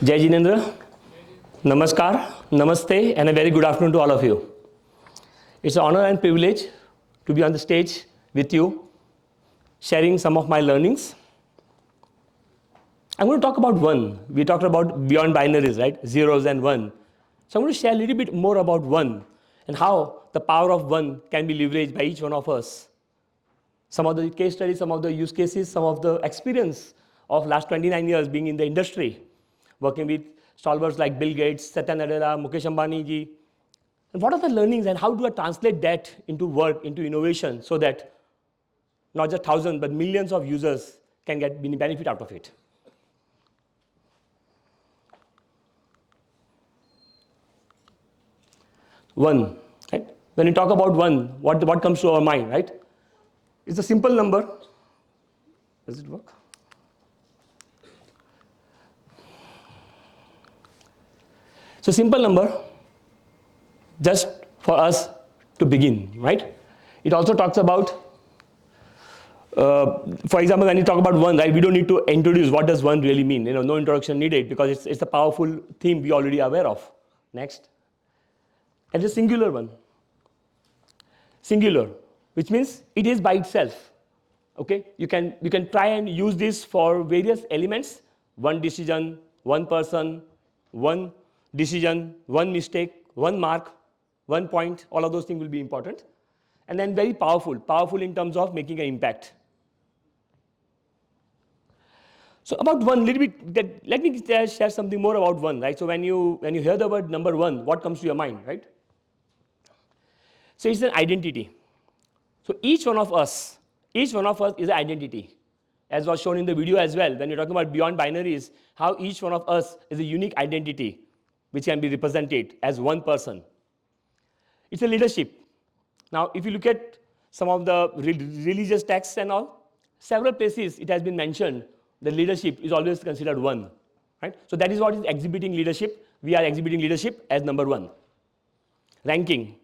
Jai Jinendra, Namaskar, Namaste, and a very good afternoon to all of you. It's an honor and privilege to be on the stage with you, sharing some of my learnings. I'm going to talk about one. We talked about beyond binaries, right? Zeros and one. So I'm going to share a little bit more about one and how the power of one can be leveraged by each one of us. Some of the case studies, some of the use cases, some of the experience of last 29 years being in the industry, working with stalwarts like Bill Gates, Satya Nadella, Mukesh Ambani ji. And what are the learnings and how do I translate that into work, into innovation so that not just thousands but millions of users can get benefit out of it? One, right? When you talk about one, what comes to our mind, right? It's a simple number. Does it work? So simple number, just for us to begin, right? It also talks about, for example, when you talk about one, right? We don't need to introduce what does one really mean. No introduction needed because it's a powerful theme we already are aware of. Next, and the singular one. Singular, which means it is by itself. Okay, you can try and use this for various elements. One decision, one person, one decision, one mistake, one mark, one point, all of those things will be important. And then very powerful in terms of making an impact. So about one, little bit, let me share something more about one, right? So when you hear the word number one, what comes to your mind, right? So it's an identity. So each one of us is an identity. As was shown in the video as well, when you're talking about beyond binaries, how each one of us is a unique identity which can be represented as one person. It's a leadership. Now, if you look at some of the religious texts and all, several places it has been mentioned that leadership is always considered one, right? So that is what is exhibiting leadership. We are exhibiting leadership as number one. Ranking.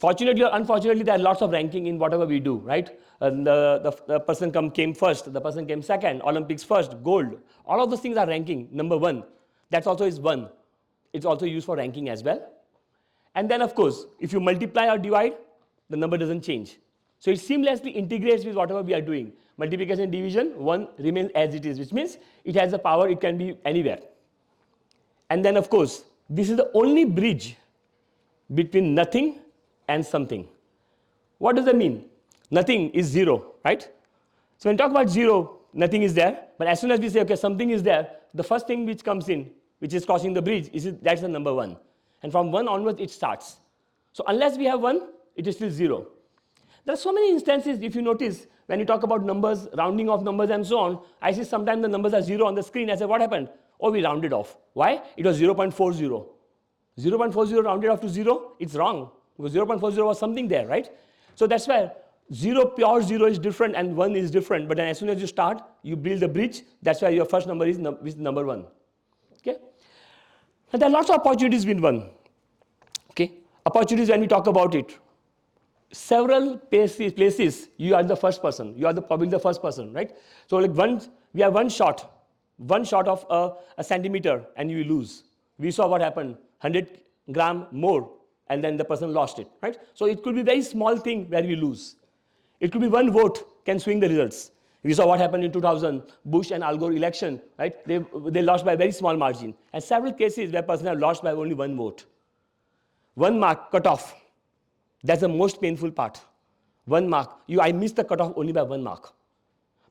Fortunately or unfortunately, there are lots of ranking in whatever we do, right? The person came first, the person came second, Olympics first, gold. All of those things are ranking, number one. That also is one. It's also used for ranking as well. And then, of course, if you multiply or divide, the number doesn't change. So it seamlessly integrates with whatever we are doing. Multiplication, division, one remains as it is, which means it has the power, it can be anywhere. And then, of course, this is the only bridge between nothing and something. What does that mean? Nothing is zero, right? So when we talk about zero, nothing is there. But as soon as we say, okay, something is there, the first thing which comes in, which is crossing the bridge, that's the number one. And from one onwards, it starts. So unless we have one, it is still zero. There are so many instances, if you notice, when you talk about numbers, rounding off numbers and so on, I see sometimes the numbers are zero on the screen. I say, what happened? Oh, we rounded off. Why? It was 0.40. 0.40 rounded off to zero, it's wrong. Because 0.40 was something there, right? So that's why pure zero is different and one is different. But then as soon as you start, you build the bridge. That's why your first number is number one. Okay? And there are lots of opportunities with one. Okay? Opportunities when we talk about it. Several places you are the first person. You are probably the first person, right? So like we have one shot of a centimeter and you lose. We saw what happened, 100 gram more. And then the person lost it, right? So it could be a very small thing where we lose. It could be one vote can swing the results. We saw what happened in 2000, Bush and Al Gore election, right? They lost by a very small margin. And several cases where person have lost by only one vote. One mark cut off. That's the most painful part. One mark. I missed the cutoff only by one mark.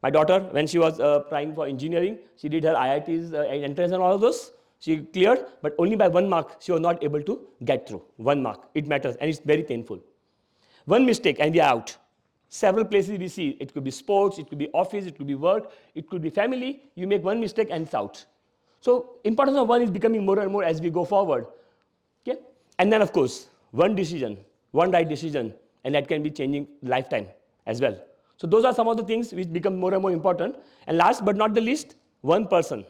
My daughter, when she was trying for engineering, she did her IIT's entrance and all of those. She cleared, but only by one mark, she was not able to get through. One mark, it matters, and it's very painful. One mistake, and we are out. Several places we see, it could be sports, it could be office, it could be work, it could be family. You make one mistake and it's out. So importance of one is becoming more and more as we go forward. Okay? And then of course, one decision, one right decision, and that can be changing lifetime as well. So those are some of the things which become more and more important. And last but not the least, one person.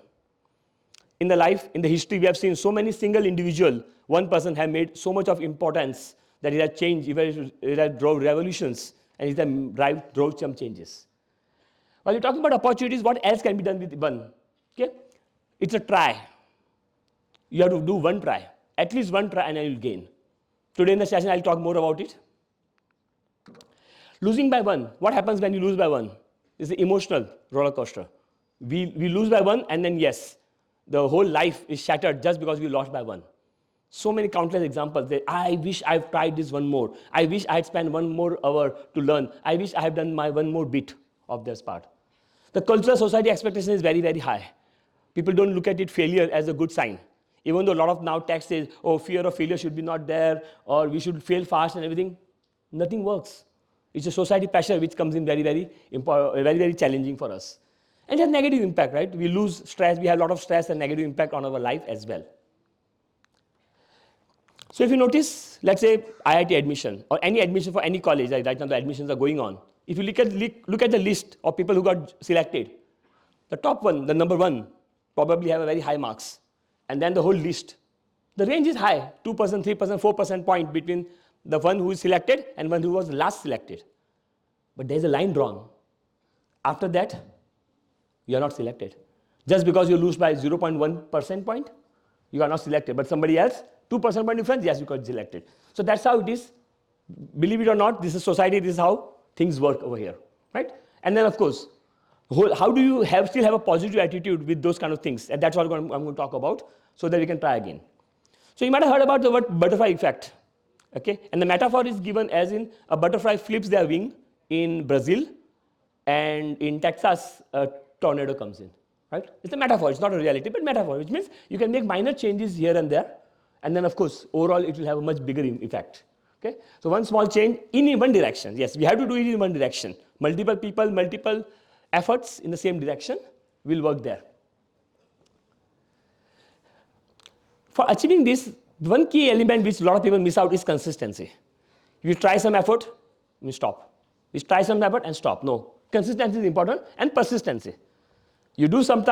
In the history, we have seen so many single individual, one person have made so much of importance that it has changed, it has drove revolutions, and it has drove some changes. While you're talking about opportunities, what else can be done with one? Okay? It's a try. You have to do one try, at least one try, and then you'll gain. Today in the session, I'll talk more about it. Losing by one. What happens when you lose by one? It's the emotional roller coaster. We lose by one, and then yes, the whole life is shattered just because we lost by one. So many countless examples that I wish I've tried this one more. I wish I had spent one more hour to learn. I wish I had done my one more bit of this part. The cultural society expectation is very, very high. People don't look at it failure as a good sign. Even though a lot of now text says, oh, fear of failure should be not there, or we should fail fast and everything, nothing works. It's a society pressure which comes in very, very challenging for us. And it has negative impact, right? We lose stress, we have a lot of stress and negative impact on our life as well. So if you notice, let's say IIT admission or any admission for any college, right now the admissions are going on. If you look at the list of people who got selected, the top one, the number one, probably have a very high marks. And then the whole list. The range is high, 2%, 3%, 4% point between the one who is selected and one who was last selected. But there's a line drawn. After that, you are not selected. Just because you lose by 0.1% point, you are not selected. But somebody else, 2% point difference, yes, you got selected. So that's how it is. Believe it or not, this is society, this is how things work over here, right? And then of course, how do you still have a positive attitude with those kind of things? And that's what I'm going to talk about so that we can try again. So you might have heard about the word butterfly effect, okay? And the metaphor is given as in a butterfly flips their wing in Brazil, and in Texas, a tornado comes in, right? It's a metaphor, it's not a reality, but metaphor, which means you can make minor changes here and there, and then of course, overall it will have a much bigger effect, okay? So one small change in one direction, yes, we have to do it in one direction. Multiple people, multiple efforts in the same direction will work there. For achieving this, one key element which a lot of people miss out is consistency. You try some effort, you stop. You try some effort and stop. No, consistency is important, and persistency. You do some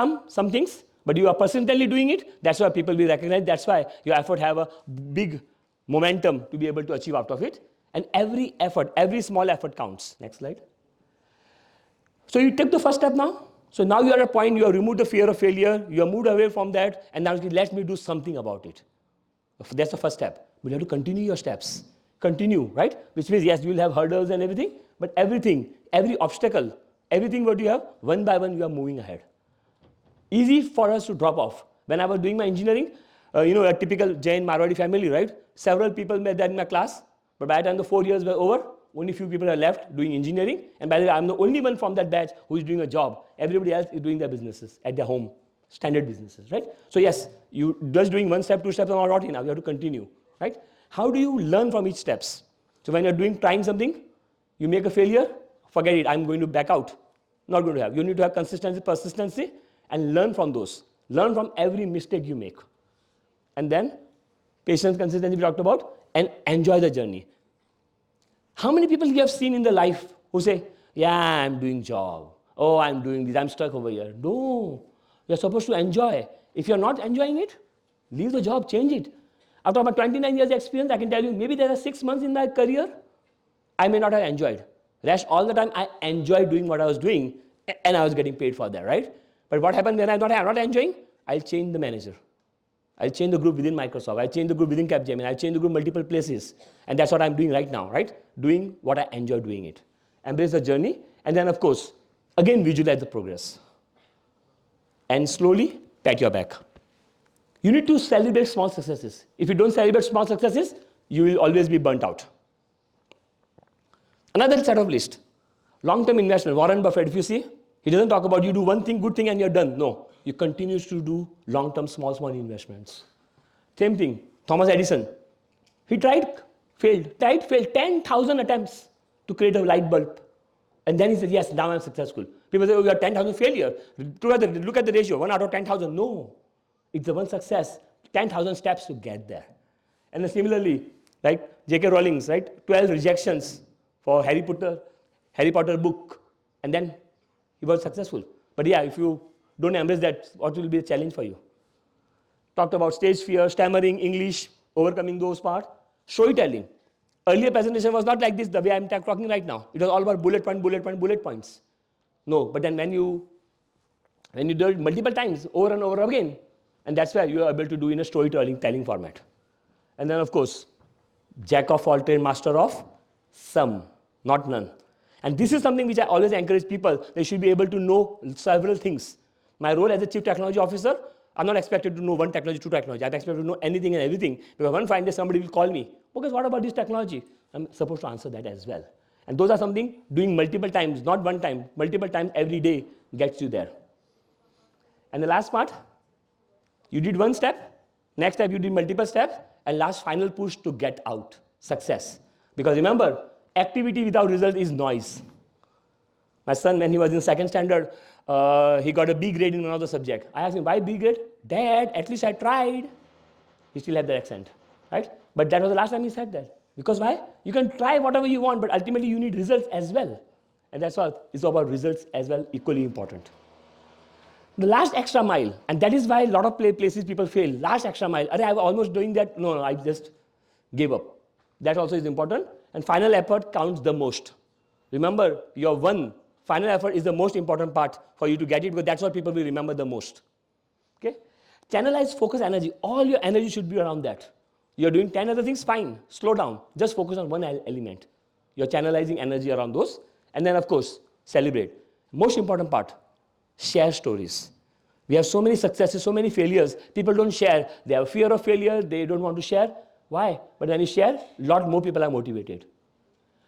things, but you are persistently doing it. That's why people will recognize. That's why your effort have a big momentum to be able to achieve out of it. And every effort, every small effort counts. Next slide. So you take the first step now. So now you are at a point, you have removed the fear of failure, you have moved away from that, and now let me do something about it. That's the first step. But you have to continue your steps. Continue, right? Which means, yes, you will have hurdles and everything, but everything, every obstacle, everything what you have, one by one, you are moving ahead. Easy for us to drop off. When I was doing my engineering, a typical Jain Marwadi family, right? Several people met that in my class, but by the time the 4 years were over, only few people are left doing engineering, and by the way, I'm the only one from that batch who is doing a job. Everybody else is doing their businesses at their home, standard businesses, right? So yes, you just doing one step, two steps are not enough. You have to continue, right? How do you learn from each steps? So when you're trying something, you make a failure, forget it, I'm going to back out. Not going to have. You need to have consistency, persistency, and learn from those. Learn from every mistake you make. And then, patience, consistency we talked about, and enjoy the journey. How many people you have seen in the life who say, yeah, I'm doing job. Oh, I'm doing this, I'm stuck over here. No, you're supposed to enjoy. If you're not enjoying it, leave the job, change it. After my 29 years experience, I can tell you, maybe there are 6 months in my career, I may not have enjoyed. Rest all the time, I enjoyed doing what I was doing, and I was getting paid for that, right? But what happened when I'm not enjoying? I'll change the manager. I'll change the group within Microsoft. I'll change the group within Capgemini. I'll change the group multiple places. And that's what I'm doing right now, right? Doing what I enjoy doing it. Embrace the journey. And then, of course, again, visualize the progress. And slowly, pat your back. You need to celebrate small successes. If you don't celebrate small successes, you will always be burnt out. Another set of list. Long-term investment. Warren Buffett, if you see, he doesn't talk about you do one thing, good thing, and you're done. No. You continue to do long-term, small investments. Same thing, Thomas Edison. He tried, failed, 10,000 attempts to create a light bulb. And then he said, yes, now I'm successful. People say, oh, you have 10,000 failure. Look at the ratio, 1 out of 10,000. No, it's the one success, 10,000 steps to get there. And then similarly, like J.K. Rowling's, right, 12 rejections for Harry Potter book. And then he was successful. But yeah, if you don't embrace that, what will be a challenge for you? Talked about stage fear, stammering, English, overcoming those parts. Storytelling. Earlier presentation was not like this, the way I'm talking right now. It was all about bullet points. No, but then when you do it multiple times, over and over again, And that's why you are able to do in a storytelling format. And then, of course, jack of all trades, master of some, not none. And this is something which I always encourage people. They should be able to know several things. My role as a chief technology officer, I'm not expected to know one technology, two technology. I'm expected to know anything and everything. Because one fine day somebody will call me, okay, what about this technology? I'm supposed to answer that as well. And those are something doing multiple times, not one time, multiple times every day gets you there. And the last part, you did one step, next step you did multiple steps, and last final push to get out, success. Because remember, activity without result is noise. My son, when he was in second standard, he got a B grade in another subject. I asked him, why B grade? Dad, at least I tried. He still had that accent, right? But that was the last time he said that. Because why? You can try whatever you want, but ultimately you need results as well. And that's why it's about results as well, equally important. The last extra mile, and that is why a lot of places people fail. Last extra mile, I was almost doing that. No, I just gave up. That also is important. And final effort counts the most. Remember, your final effort is the most important part for you to get it, because that's what people will remember the most. Okay? Channelize focus energy. All your energy should be around that. You're doing 10 other things, fine. Slow down. Just focus on one element. You're channelizing energy around those. And then, of course, celebrate. Most important part, share stories. We have so many successes, so many failures. People don't share. They have fear of failure. They don't want to share. Why? But when you share, a lot more people are motivated.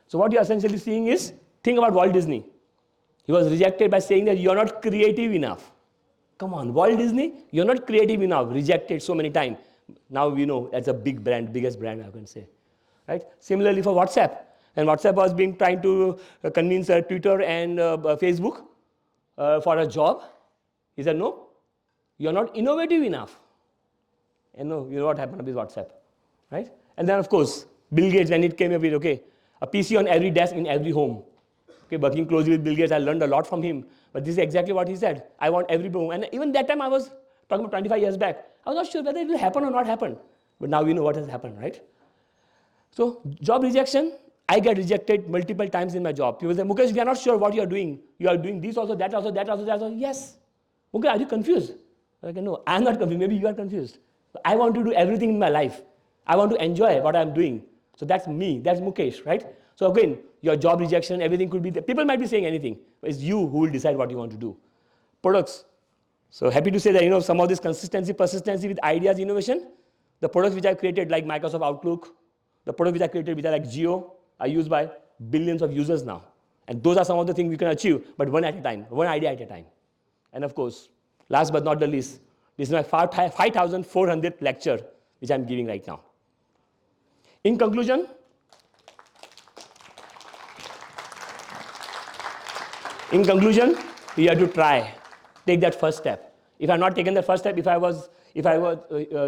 So what you're essentially seeing is, think about Walt Disney. He was rejected by saying that you're not creative enough. Come on, Walt Disney, you're not creative enough. Rejected so many times. Now we know that's a big brand, biggest brand I can say. Right? Similarly for WhatsApp. And WhatsApp was trying to convince Twitter and Facebook for a job. He said, no, you're not innovative enough. And no, you know what happened with WhatsApp. Right? And then of course, Bill Gates, when it came up with, okay, a PC on every desk in every home. Okay, working closely with Bill Gates, I learned a lot from him. But this is exactly what he said. I want every home. And even that time I was talking about 25 years back. I was not sure whether it will happen or not happen. But now we know what has happened, right? So job rejection, I get rejected multiple times in my job. People say, Mukesh, we are not sure what you are doing. You are doing this also, that also, that also, that also. Yes. Mukesh, are you confused? I go, no, I am not confused. Maybe you are confused. I want to do everything in my life. I want to enjoy what I am doing. So that's me. That's Mukesh, right? So again, your job rejection, everything could be there. People might be saying anything. But it's you who will decide what you want to do. Products. So happy to say that, some of this consistency, persistency with ideas, innovation, the products which I've created like Microsoft Outlook, the products which I created which are like Geo, are used by billions of users now. And those are some of the things we can achieve, but one at a time, one idea at a time. And of course, last but not the least, this is my 5,400th lecture which I'm giving right now. In conclusion, you have to try. Take that first step. If I had not taken the first step, if I was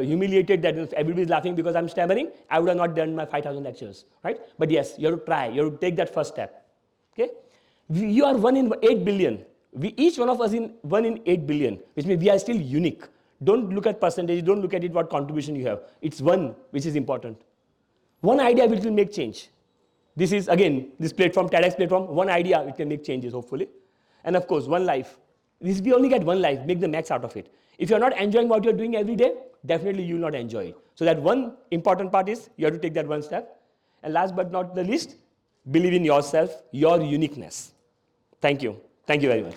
humiliated that everybody is laughing because I'm stammering, I would have not done my 5,000 lectures, right? But yes, you have to try. You have to take that first step. Okay? You are 1 in 8 billion. Each one of us in 1 in 8 billion, which means we are still unique. Don't look at percentage. Don't look at it what contribution you have. It's one which is important. One idea which will make change. This is again this platform, TEDx platform. One idea which can make changes hopefully, and of course one life. We only get one life, make the max out of it. If you're not enjoying what you're doing every day, definitely you will not enjoy it. So that one important part is you have to take that one step. And last but not the least, believe in yourself, your uniqueness. Thank you. Thank you very much.